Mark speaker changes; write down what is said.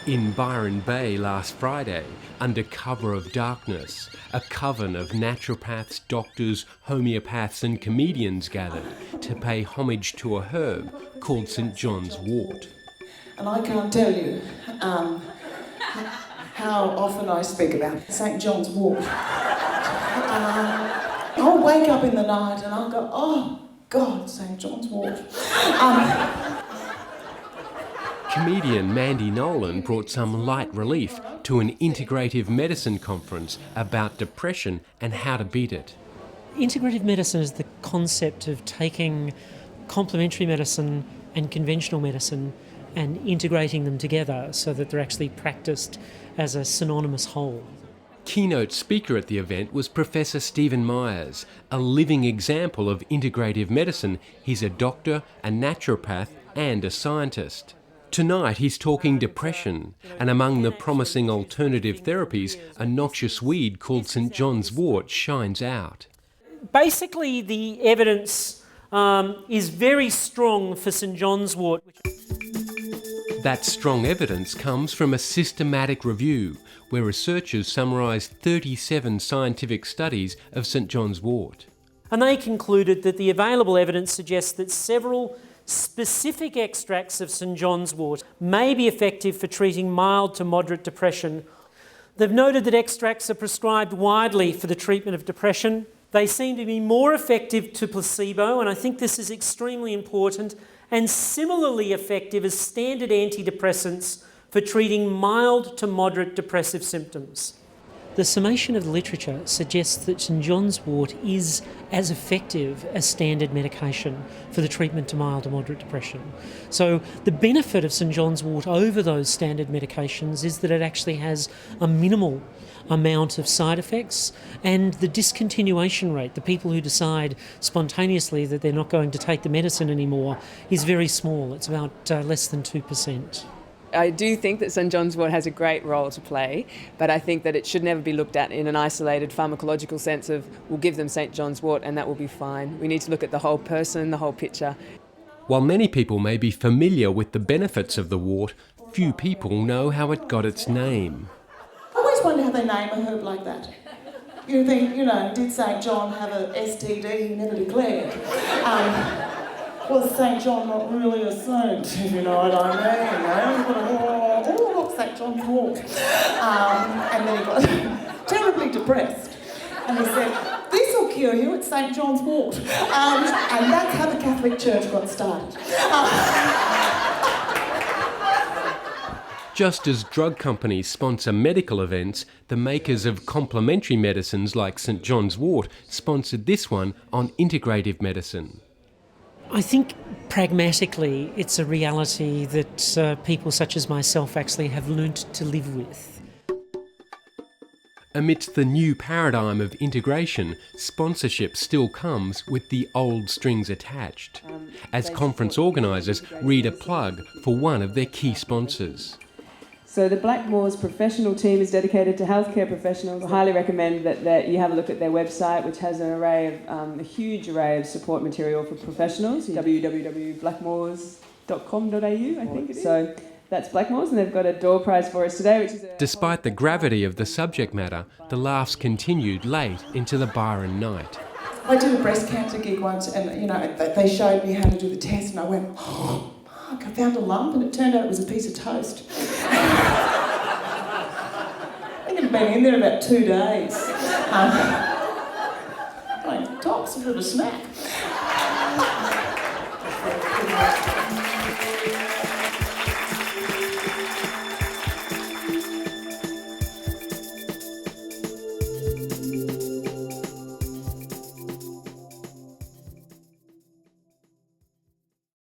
Speaker 1: In Byron Bay last Friday, under cover of darkness, a coven of naturopaths, doctors, homeopaths and comedians gathered to pay homage to a herb called St John's Wort.
Speaker 2: And I can't tell you how often I speak about St John's Wort. I'll wake up in the night and I'll go, oh God, St John's Wort.
Speaker 1: Comedian Mandy Nolan brought some light relief to an integrative medicine conference about depression and how to beat it.
Speaker 3: Integrative medicine is the concept of taking complementary medicine and conventional medicine and integrating them together so that they're actually practiced as a synonymous whole.
Speaker 1: Keynote speaker at the event was Professor Stephen Myers, a living example of integrative medicine. He's a doctor, a naturopath and a scientist. Tonight he's talking depression, and among the promising alternative therapies, a noxious weed called St John's Wort shines out.
Speaker 3: Basically, the evidence is very strong for St John's Wort.
Speaker 1: That strong evidence comes from a systematic review where researchers summarised 37 scientific studies of St John's Wort.
Speaker 3: And they concluded that the available evidence suggests that several specific extracts of St John's Wort may be effective for treating mild to moderate depression. They've noted that extracts are prescribed widely for the treatment of depression. They seem to be more effective to placebo, and I think this is extremely important, and similarly effective as standard antidepressants for treating mild to moderate depressive symptoms. The summation of the literature suggests that St John's Wort is as effective as standard medication for the treatment to mild to moderate depression. So the benefit of St John's Wort over those standard medications is that it actually has a minimal amount of side effects, and the discontinuation rate, the people who decide spontaneously that they're not going to take the medicine anymore, is very small. It's about less than 2%.
Speaker 4: I do think that St John's Wort has a great role to play, but I think that it should never be looked at in an isolated pharmacological sense of we'll give them St John's Wort and that will be fine. We need to look at the whole person, the whole picture.
Speaker 1: While many people may be familiar with the benefits of the wort, few people know how it got its name.
Speaker 2: I always wonder how they name a herb like that. You think, did St John have a STD he never declared? Was St John not really a saint, if you know what I mean? Oh, look, St John's Wort. And then he got terribly depressed. And he said, this will cure you, it's St John's Wort. And that's how the Catholic Church got started.
Speaker 1: Just as drug companies sponsor medical events, the makers of complementary medicines like St John's Wort sponsored this one on integrative medicine.
Speaker 3: I think pragmatically it's a reality that people such as myself actually have learnt to live with.
Speaker 1: Amidst the new paradigm of integration, sponsorship still comes with the old strings attached, as conference organisers read a plug for one of their key sponsors.
Speaker 4: So the Blackmore's professional team is dedicated to healthcare professionals. I highly recommend that you have a look at their website, which has a huge array of support material for professionals, www.blackmores.com.au, I think it is. So that's Blackmore's, and they've got a door prize for us today, which is
Speaker 1: Despite the gravity of the subject matter, the laughs continued late into the Byron night.
Speaker 2: I did a breast cancer gig once, and they showed me how to do the test, and I went, oh, Mark, I found a lump, and it turned out it was a piece of toast. I think I'd been in there about 2 days. Tops for the snack.